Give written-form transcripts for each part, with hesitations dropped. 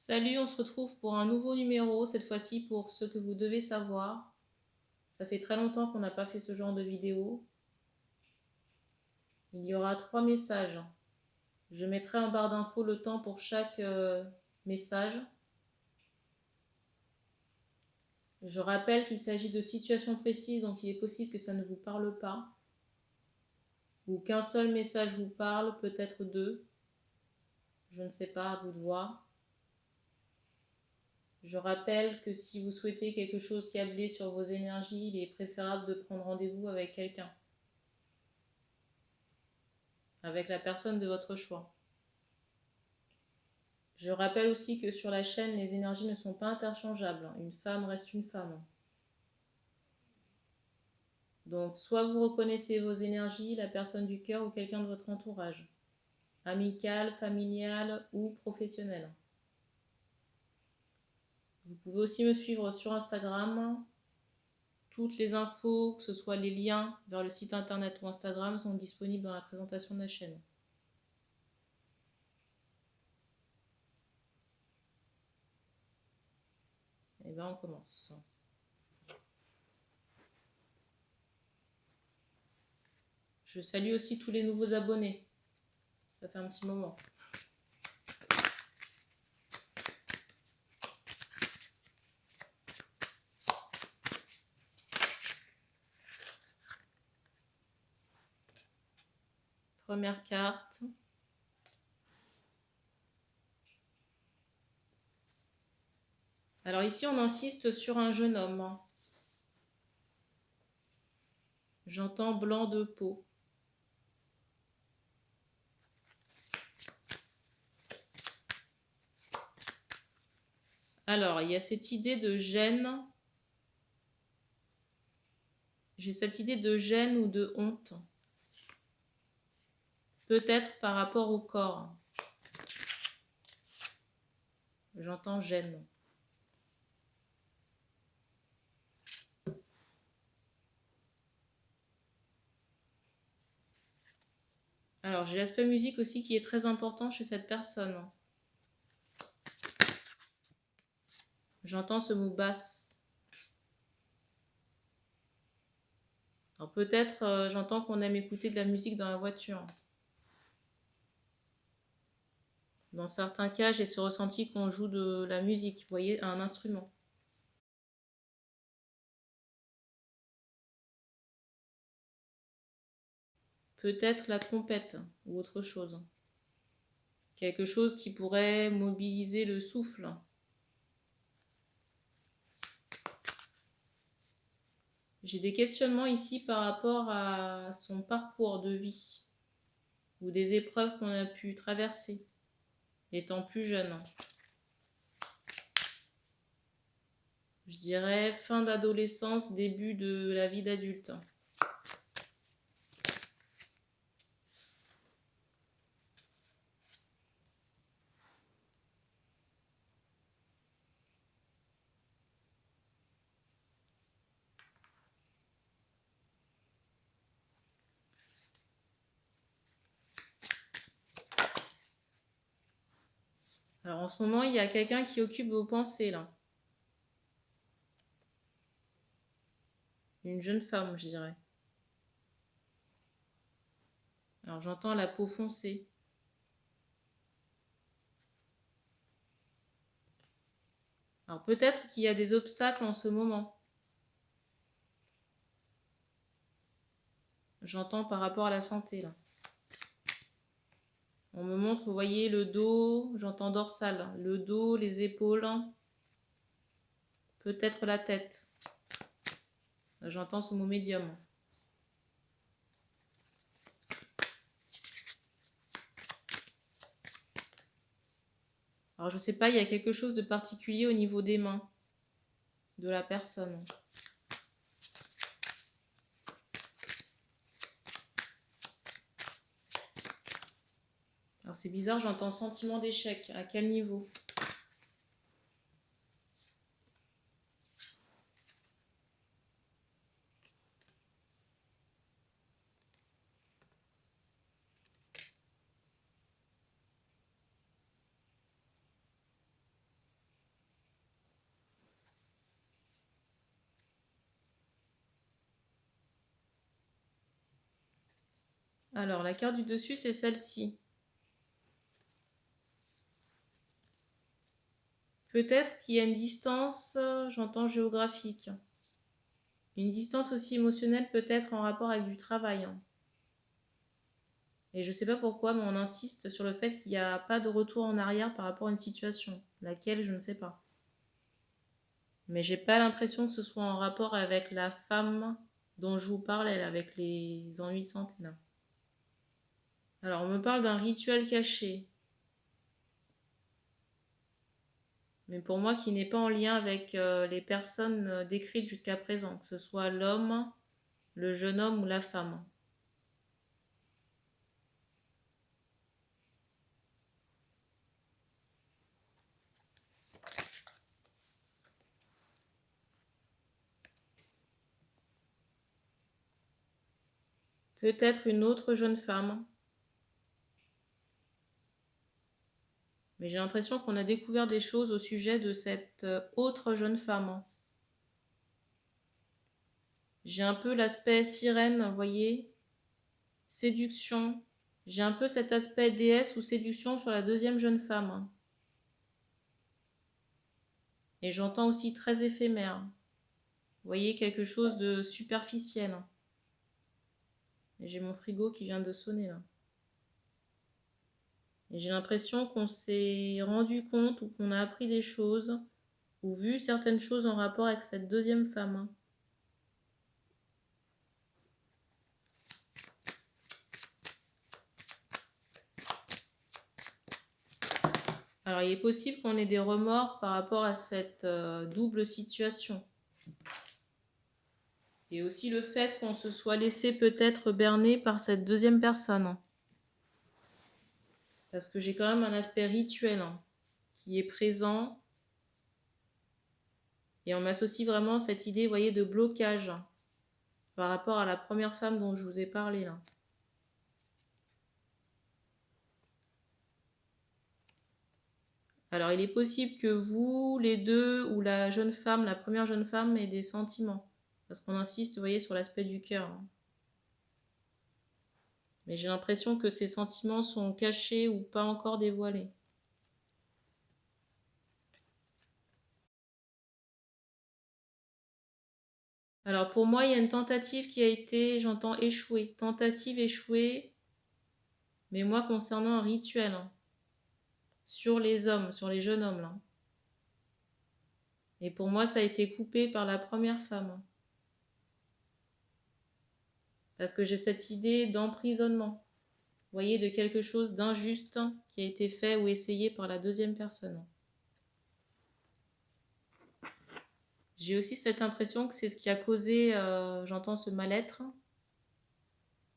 Salut, on se retrouve pour un nouveau numéro, cette fois-ci pour ce que vous devez savoir. Ça fait très longtemps qu'on n'a pas fait ce genre de vidéo. Il y aura 3 messages. Je mettrai en barre d'infos le temps pour chaque message. Je rappelle qu'il s'agit de situations précises, donc il est possible que ça ne vous parle pas. Ou qu'un seul message vous parle, peut-être deux. Je ne sais pas, à vous de voir. Je rappelle que si vous souhaitez quelque chose câblé sur vos énergies, il est préférable de prendre rendez-vous avec quelqu'un. Avec la personne de votre choix. Je rappelle aussi que sur la chaîne, les énergies ne sont pas interchangeables. Une femme reste une femme. Donc, soit vous reconnaissez vos énergies, la personne du cœur ou quelqu'un de votre entourage, amical, familial ou professionnel. Vous pouvez aussi me suivre sur Instagram. Toutes les infos, que ce soit les liens vers le site internet ou Instagram, sont disponibles dans la présentation de la chaîne. Et bien, on commence. Je salue aussi tous les nouveaux abonnés. Ça fait un petit moment. Première carte. Alors ici, on insiste sur un jeune homme. J'entends blanc de peau. Alors, il y a cette idée de gêne. J'ai cette idée de gêne ou de honte. Peut-être par rapport au corps. J'entends gêne. Alors, j'ai l'aspect musique aussi qui est très important chez cette personne. J'entends ce mot basse. Alors peut-être j'entends qu'on aime écouter de la musique dans la voiture. Dans certains cas, j'ai ce ressenti qu'on joue de la musique, vous voyez, un instrument. Peut-être la trompette ou autre chose. Quelque chose qui pourrait mobiliser le souffle. J'ai des questionnements ici par rapport à son parcours de vie ou des épreuves qu'on a pu traverser étant plus jeune. Je dirais fin d'adolescence, début de la vie d'adulte. Alors en ce moment, il y a quelqu'un qui occupe vos pensées là. Une jeune femme, je dirais. Alors j'entends la peau foncée. Alors peut-être qu'il y a des obstacles en ce moment. J'entends par rapport à la santé là. On me montre, vous voyez, le dos, j'entends dorsal, le dos, les épaules, peut-être la tête. J'entends ce mot médium. Alors je sais pas, il y a quelque chose de particulier au niveau des mains de la personne. Alors c'est bizarre, j'entends sentiment d'échec. À quel niveau ? Alors, la carte du dessus, c'est celle-ci. Peut-être qu'il y a une distance, j'entends géographique. Une distance aussi émotionnelle peut-être en rapport avec du travail. Et je ne sais pas pourquoi, mais on insiste sur le fait qu'il n'y a pas de retour en arrière par rapport à une situation. Laquelle, je ne sais pas. Mais j'ai pas l'impression que ce soit en rapport avec la femme dont je vous parle, elle, avec les ennuis de santé là. Alors, on me parle d'un rituel caché. Mais pour moi, qui n'est pas en lien avec les personnes décrites jusqu'à présent, que ce soit l'homme, le jeune homme ou la femme. Peut-être une autre jeune femme. Mais j'ai l'impression qu'on a découvert des choses au sujet de cette autre jeune femme. J'ai un peu l'aspect sirène, vous voyez, séduction. J'ai un peu cet aspect déesse ou séduction sur la deuxième jeune femme. Et j'entends aussi très éphémère. Vous voyez, quelque chose de superficiel. Et j'ai mon frigo qui vient de sonner là. Et j'ai l'impression qu'on s'est rendu compte ou qu'on a appris des choses ou vu certaines choses en rapport avec cette deuxième femme. Alors, il est possible qu'on ait des remords par rapport à cette double situation. Et aussi le fait qu'on se soit laissé peut-être berner par cette deuxième personne. Parce que j'ai quand même un aspect rituel qui est présent. Et on m'associe vraiment cette idée, vous voyez, de blocage par rapport à la première femme dont je vous ai parlé là. Alors, il est possible que vous, les deux, ou la jeune femme, la première jeune femme, ait des sentiments. Parce qu'on insiste, vous voyez, sur l'aspect du cœur. Mais j'ai l'impression que ces sentiments sont cachés ou pas encore dévoilés. Alors, pour moi, il y a une tentative qui a été, j'entends, échouée. Tentative échouée, mais moi, concernant un rituel. Sur les hommes, sur les jeunes hommes, là. Et pour moi, ça a été coupé par la première femme. Parce que j'ai cette idée d'emprisonnement. Vous voyez, de quelque chose d'injuste qui a été fait ou essayé par la deuxième personne. J'ai aussi cette impression que c'est ce qui a causé, j'entends, ce mal-être.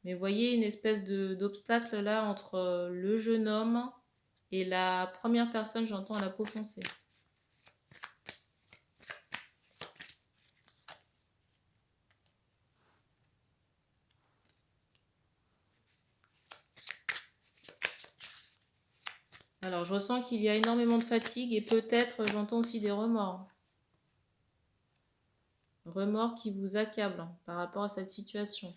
Mais vous voyez, une espèce d'obstacle là entre le jeune homme et la première personne, j'entends, à la peau foncée. Alors, je ressens qu'il y a énormément de fatigue et peut-être, j'entends aussi des remords. Remords qui vous accablent par rapport à cette situation.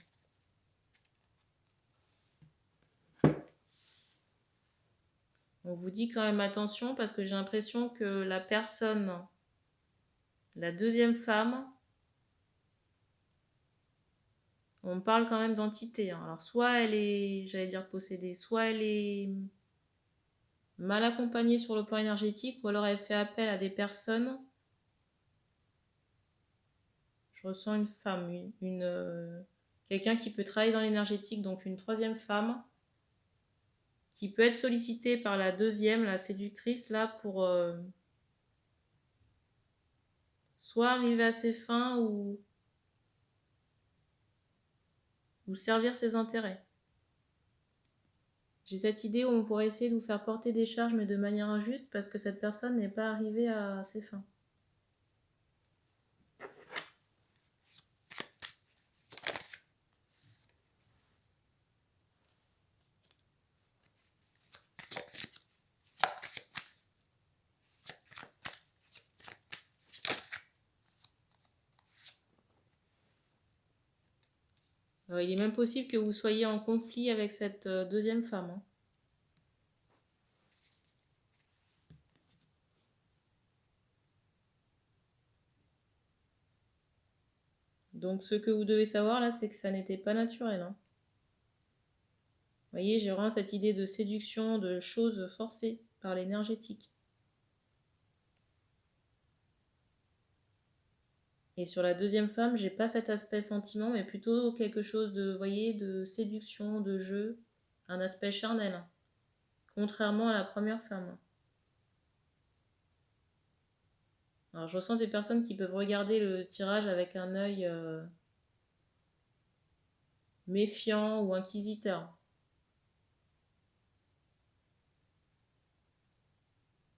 On vous dit quand même attention parce que j'ai l'impression que la personne, la deuxième femme, on parle quand même d'entité. Alors, soit elle est, j'allais dire possédée, soit elle est mal accompagnée sur le plan énergétique, ou alors elle fait appel à des personnes. Je ressens une femme, quelqu'un qui peut travailler dans l'énergétique, donc une troisième femme, qui peut être sollicitée par la deuxième, la séductrice, là, pour soit arriver à ses fins ou servir ses intérêts. J'ai cette idée où on pourrait essayer de vous faire porter des charges, mais de manière injuste, parce que cette personne n'est pas arrivée à ses fins. Il est même possible que vous soyez en conflit avec cette deuxième femme, hein. Donc ce que vous devez savoir là, c'est que ça n'était pas naturel, hein. Vous voyez, j'ai vraiment cette idée de séduction, de choses forcées par l'énergétique. Et sur la deuxième femme, j'ai pas cet aspect sentiment, mais plutôt quelque chose de, vous voyez, de séduction, de jeu, un aspect charnel, hein, contrairement à la première femme. Alors je ressens des personnes qui peuvent regarder le tirage avec un œil méfiant ou inquisiteur.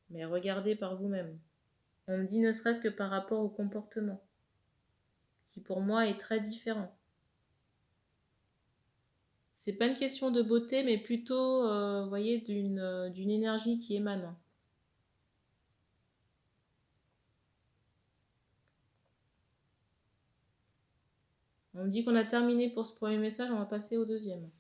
Mais regardez par vous-même. On me dit ne serait-ce que par rapport au comportement, qui pour moi est très différent. C'est pas une question de beauté, mais plutôt, vous voyez, d'une énergie qui émane. On me dit qu'on a terminé pour ce premier message, on va passer au deuxième.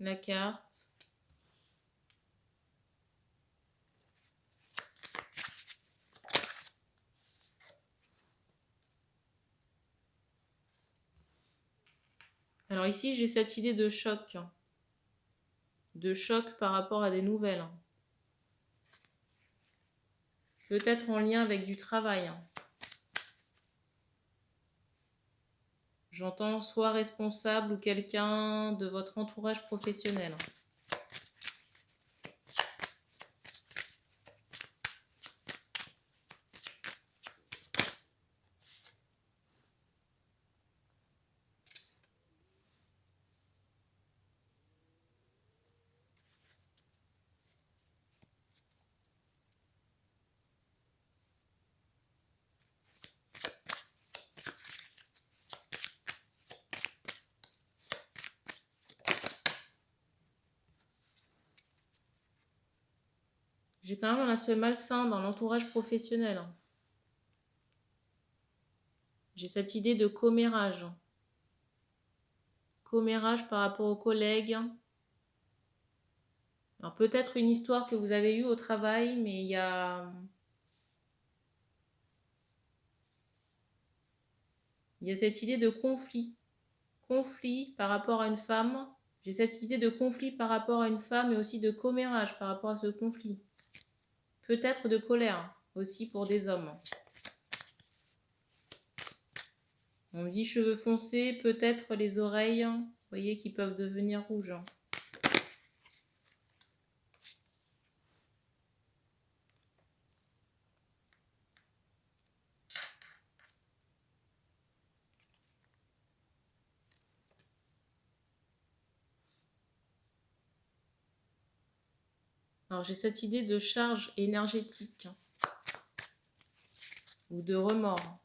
La carte. Alors ici, j'ai cette idée de choc. De choc par rapport à des nouvelles. Peut-être en lien avec du travail. J'entends soit responsable ou quelqu'un de votre entourage professionnel. J'ai quand même un aspect malsain dans l'entourage professionnel. J'ai cette idée de commérage. Commérage par rapport aux collègues. Alors peut-être une histoire que vous avez eue au travail, mais il y a cette idée de conflit. Conflit par rapport à une femme. J'ai cette idée de conflit par rapport à une femme et aussi de commérage par rapport à ce conflit. Peut-être de colère aussi pour des hommes. On me dit cheveux foncés, peut-être les oreilles, vous voyez, qui peuvent devenir rouges. Alors j'ai cette idée de charge énergétique ou de remords.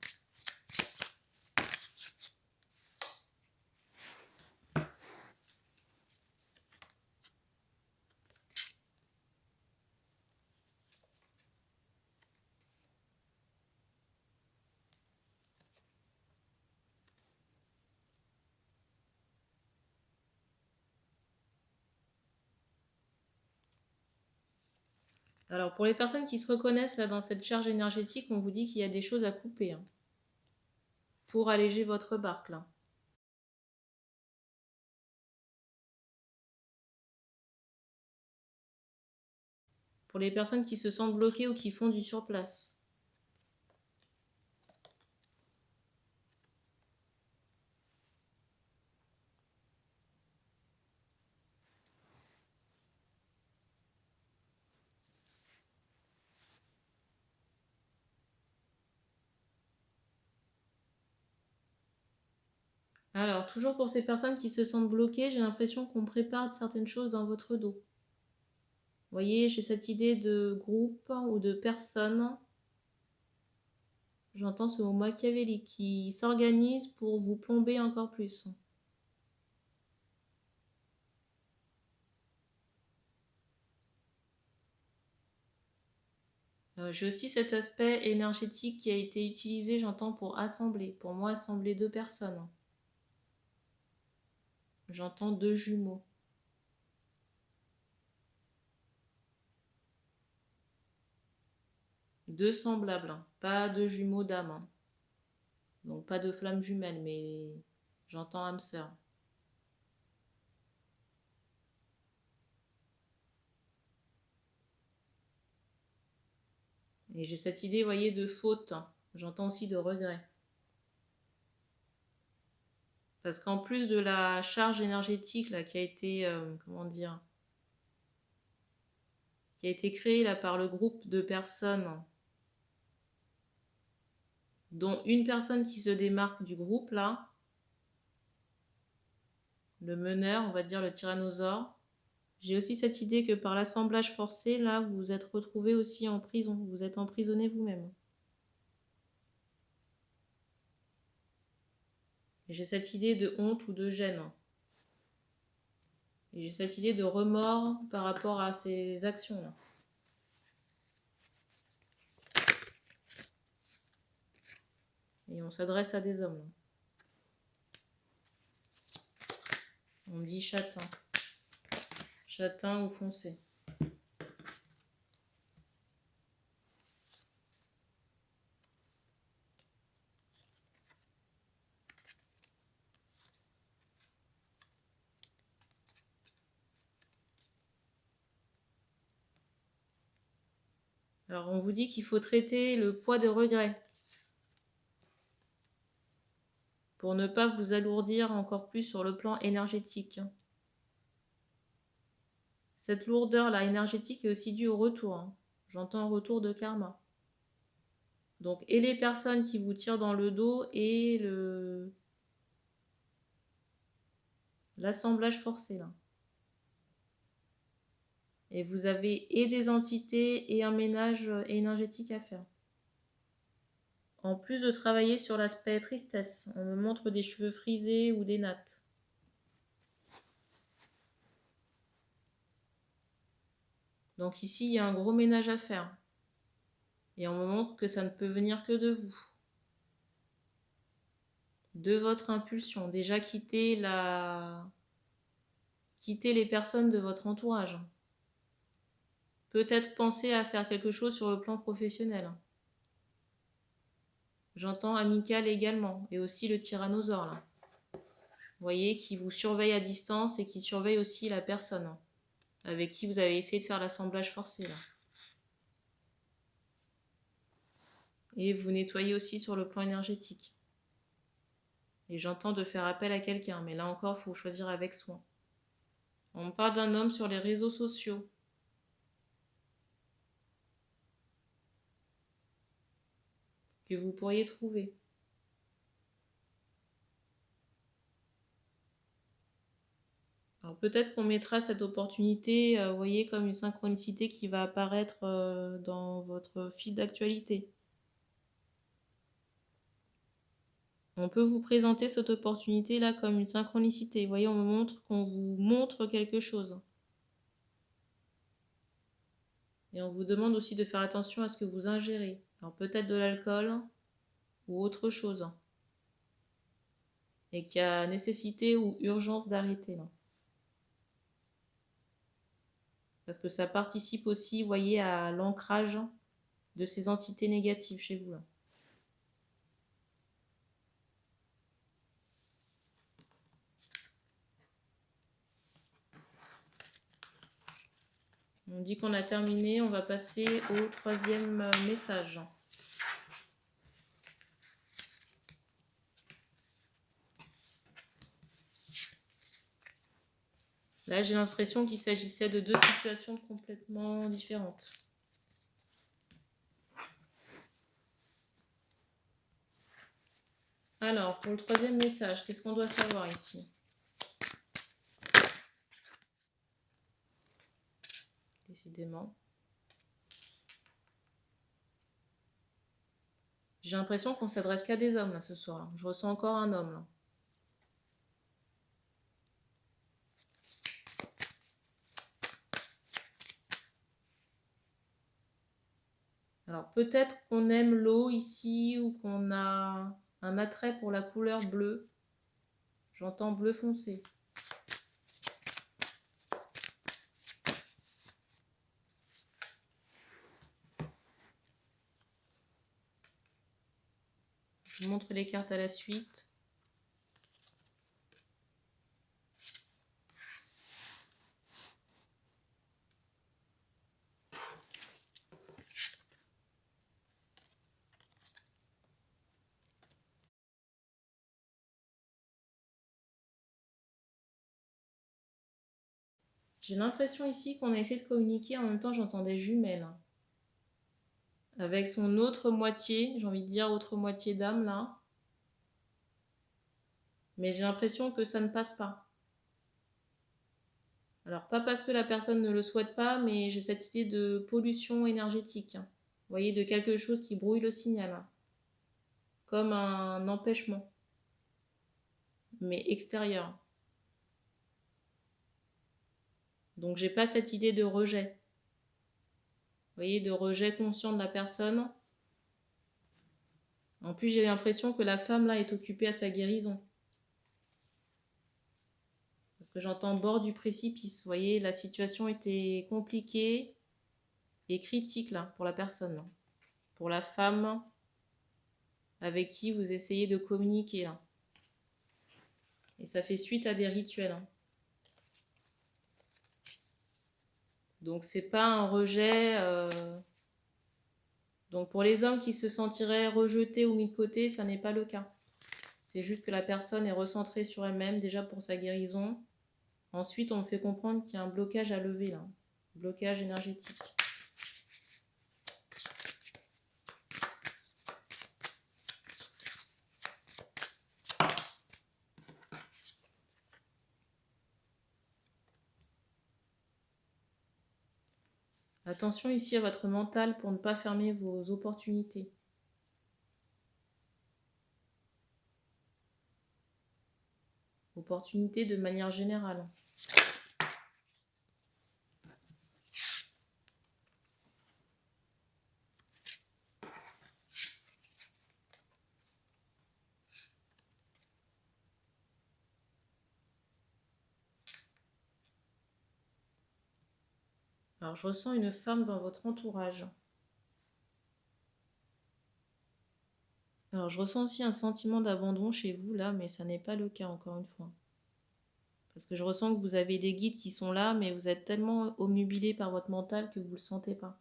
Alors pour les personnes qui se reconnaissent là dans cette charge énergétique, on vous dit qu'il y a des choses à couper, hein, pour alléger votre barque là. Pour les personnes qui se sentent bloquées ou qui font du surplace. Alors, toujours pour ces personnes qui se sentent bloquées, j'ai l'impression qu'on prépare certaines choses dans votre dos. Vous voyez, j'ai cette idée de groupe ou de personnes. J'entends ce mot machiavélique qui s'organise pour vous plomber encore plus. J'ai aussi cet aspect énergétique qui a été utilisé, j'entends, pour assembler. Pour moi, assembler deux personnes. J'entends deux jumeaux. Deux semblables, hein. Pas deux jumeaux d'âme. Hein. Donc pas de flammes jumelles, mais j'entends âme sœur. Et j'ai cette idée, vous voyez, de faute. J'entends aussi de regret. Parce qu'en plus de la charge énergétique là, qui a été, comment dire, qui a été créée là, par le groupe de personnes, dont une personne qui se démarque du groupe là, le meneur, on va dire le tyrannosaure. J'ai aussi cette idée que par l'assemblage forcé, là, vous vous êtes retrouvé aussi en prison. Vous êtes emprisonné vous-même. J'ai cette idée de honte ou de gêne. Et j'ai cette idée de remords par rapport à ces actions-là. Et on s'adresse à des hommes. On me dit châtain. Châtain ou foncé. Alors on vous dit qu'il faut traiter le poids de regret pour ne pas vous alourdir encore plus sur le plan énergétique. Cette lourdeur-là énergétique est aussi due au retour. J'entends retour de karma. Donc, et les personnes qui vous tirent dans le dos et l'assemblage forcé là. Et vous avez et des entités et un ménage énergétique à faire. En plus de travailler sur l'aspect tristesse, on me montre des cheveux frisés ou des nattes. Donc ici, il y a un gros ménage à faire. Et on me montre que ça ne peut venir que de vous. De votre impulsion. Déjà quitter les personnes de votre entourage. Peut-être penser à faire quelque chose sur le plan professionnel. J'entends amical également. Et aussi le tyrannosaure là. Vous voyez, qui vous surveille à distance et qui surveille aussi la personne avec qui vous avez essayé de faire l'assemblage forcé là. Et vous nettoyez aussi sur le plan énergétique. Et j'entends de faire appel à quelqu'un, mais là encore, il faut choisir avec soin. On me parle d'un homme sur les réseaux sociaux. Que vous pourriez trouver. Alors peut-être qu'on mettra cette opportunité, vous voyez, comme une synchronicité qui va apparaître dans votre fil d'actualité. On peut vous présenter cette opportunité-là comme une synchronicité. Vous voyez, on me montre qu'on vous montre quelque chose. Et on vous demande aussi de faire attention à ce que vous ingérez. Alors peut-être de l'alcool ou autre chose. Et qu'il y a nécessité ou urgence d'arrêter là. Parce que ça participe aussi, vous voyez, à l'ancrage de ces entités négatives chez vous là. On dit qu'on a terminé, on va passer au troisième message. Là, j'ai l'impression qu'il s'agissait de deux situations complètement différentes. Alors, pour le troisième message, qu'est-ce qu'on doit savoir ici? Décidément. J'ai l'impression qu'on s'adresse qu'à des hommes là ce soir. Là. Je ressens encore un homme là. Alors peut-être qu'on aime l'eau ici ou qu'on a un attrait pour la couleur bleue. J'entends bleu foncé. Je vous montre les cartes à la suite. J'ai l'impression ici qu'on a essayé de communiquer, en même temps j'entends des jumelles. Avec son autre moitié, j'ai envie de dire autre moitié d'âme là. Mais j'ai l'impression que ça ne passe pas. Alors pas parce que la personne ne le souhaite pas, mais j'ai cette idée de pollution énergétique. Vous voyez, de quelque chose qui brouille le signal. Comme un empêchement. Mais extérieur. Donc j'ai pas cette idée de rejet. Vous voyez, de rejet conscient de la personne. En plus, j'ai l'impression que la femme là est occupée à sa guérison. Parce que j'entends bord du précipice. Vous voyez, la situation était compliquée et critique là pour la personne. Là. Pour la femme avec qui vous essayez de communiquer. Là. Et ça fait suite à des rituels. Hein. Donc c'est pas un rejet. Donc pour les hommes qui se sentiraient rejetés ou mis de côté, ça n'est pas le cas. C'est juste que la personne est recentrée sur elle-même déjà pour sa guérison. Ensuite, on me fait comprendre qu'il y a un blocage à lever là. Blocage énergétique. Attention ici à votre mental pour ne pas fermer vos opportunités. Opportunités de manière générale. Alors je ressens une femme dans votre entourage. Alors je ressens aussi un sentiment d'abandon chez vous là, mais ça n'est pas le cas encore une fois. Parce que je ressens que vous avez des guides qui sont là, mais vous êtes tellement obnubilé par votre mental que vous ne le sentez pas.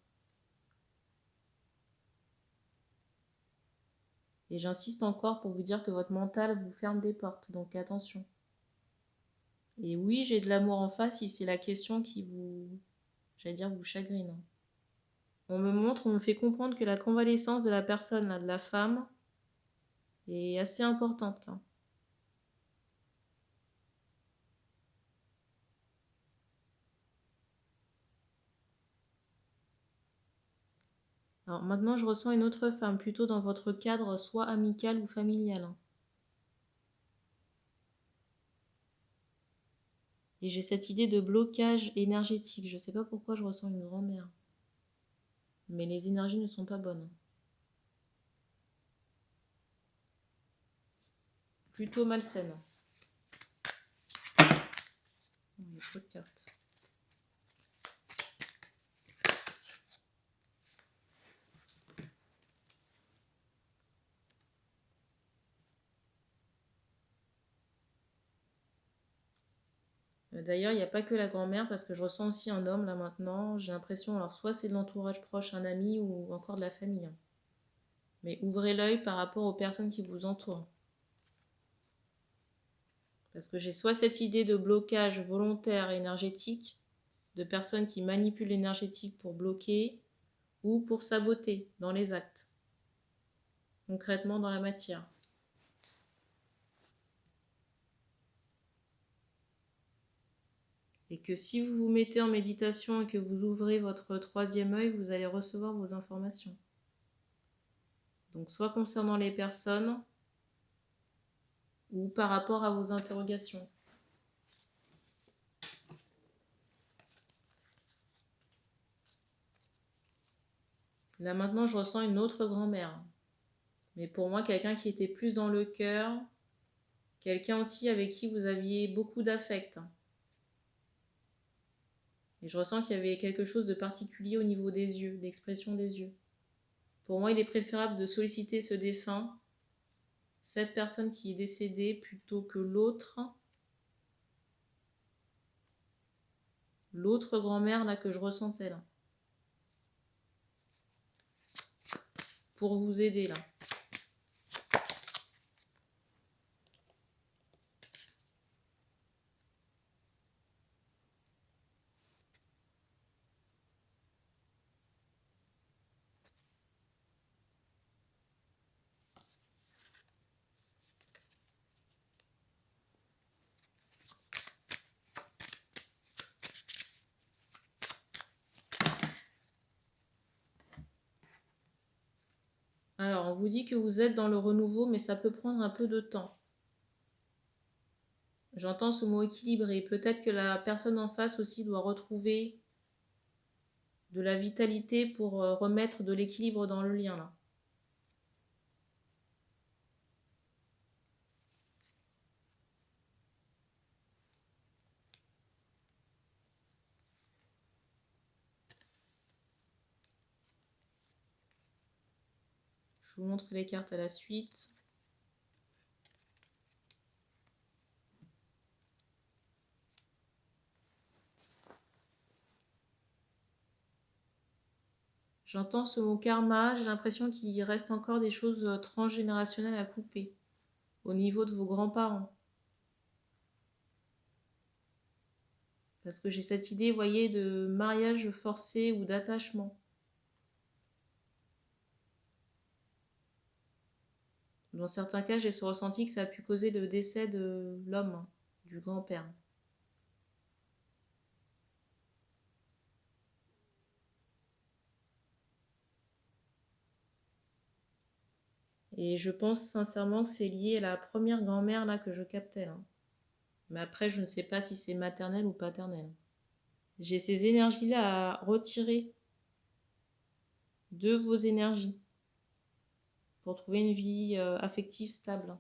Et j'insiste encore pour vous dire que votre mental vous ferme des portes, donc attention. Et oui, j'ai de l'amour en face si c'est la question qui vous, j'allais dire, vous chagrine. On me fait comprendre que la convalescence de la personne, là, de la femme, est assez importante là. Alors maintenant, je ressens une autre femme, plutôt dans votre cadre, soit amical ou familial. Et j'ai cette idée de blocage énergétique. Je ne sais pas pourquoi je ressens une grand-mère. Mais les énergies ne sont pas bonnes. Plutôt malsaines. Il y a trop de cartes. D'ailleurs, il n'y a pas que la grand-mère parce que je ressens aussi un homme là maintenant. J'ai l'impression, alors soit c'est de l'entourage proche, un ami ou encore de la famille. Mais ouvrez l'œil par rapport aux personnes qui vous entourent. Parce que j'ai soit cette idée de blocage volontaire énergétique, de personnes qui manipulent l'énergétique pour bloquer ou pour saboter dans les actes, concrètement dans la matière. Et que si vous vous mettez en méditation et que vous ouvrez votre troisième œil, vous allez recevoir vos informations. Donc soit concernant les personnes ou par rapport à vos interrogations. Là maintenant, je ressens une autre grand-mère. Mais pour moi, quelqu'un qui était plus dans le cœur, quelqu'un aussi avec qui vous aviez beaucoup d'affect. Et je ressens qu'il y avait quelque chose de particulier au niveau des yeux, d'expression des yeux. Pour moi, il est préférable de solliciter ce défunt, cette personne qui est décédée, plutôt que l'autre grand-mère là que je ressentais là. Pour vous aider là. Alors, on vous dit que vous êtes dans le renouveau, mais ça peut prendre un peu de temps. J'entends ce mot équilibré. Peut-être que la personne en face aussi doit retrouver de la vitalité pour remettre de l'équilibre dans le lien là. Je vous montre les cartes à la suite. J'entends ce mot karma, j'ai l'impression qu'il reste encore des choses transgénérationnelles à couper au niveau de vos grands-parents. Parce que j'ai cette idée, vous voyez, de mariage forcé ou d'attachement. Dans certains cas, j'ai ce ressenti que ça a pu causer le décès de l'homme, du grand-père. Et je pense sincèrement que c'est lié à la première grand-mère là que je captais là. Mais après, je ne sais pas si c'est maternel ou paternel. J'ai ces énergies-là à retirer de vos énergies pour trouver une vie affective stable.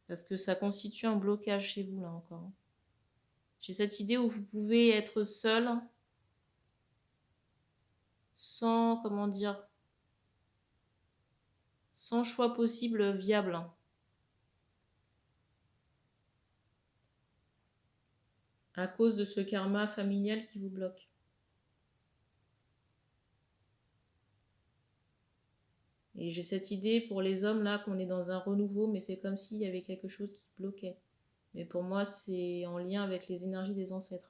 Parce que ça constitue un blocage chez vous là encore. J'ai cette idée où vous pouvez être seul sans, comment dire, sans choix possible viable. À cause de ce karma familial qui vous bloque. Et j'ai cette idée pour les hommes là qu'on est dans un renouveau, mais c'est comme s'il y avait quelque chose qui bloquait. Mais pour moi, c'est en lien avec les énergies des ancêtres.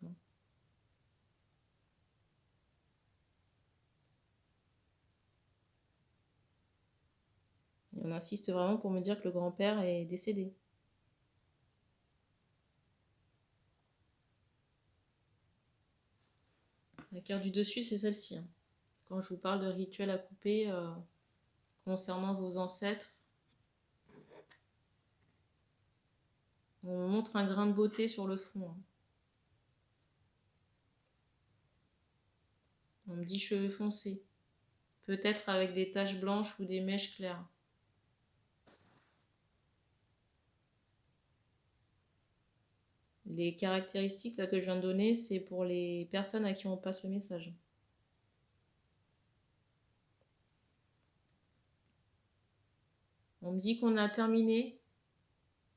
Et on insiste vraiment pour me dire que le grand-père est décédé. La carte du dessus, c'est celle-ci. Quand je vous parle de rituel à couper concernant vos ancêtres, on me montre un grain de beauté sur le front. On me dit cheveux foncés. Peut-être avec des taches blanches ou des mèches claires. Les caractéristiques là, que je viens de donner, c'est pour les personnes à qui on passe le message. On me dit qu'on a terminé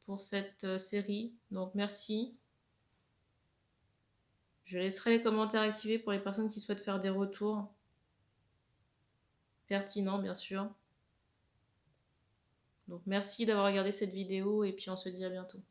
pour cette série, donc merci. Je laisserai les commentaires activés pour les personnes qui souhaitent faire des retours. Pertinents, bien sûr. Donc merci d'avoir regardé cette vidéo et puis on se dit à bientôt.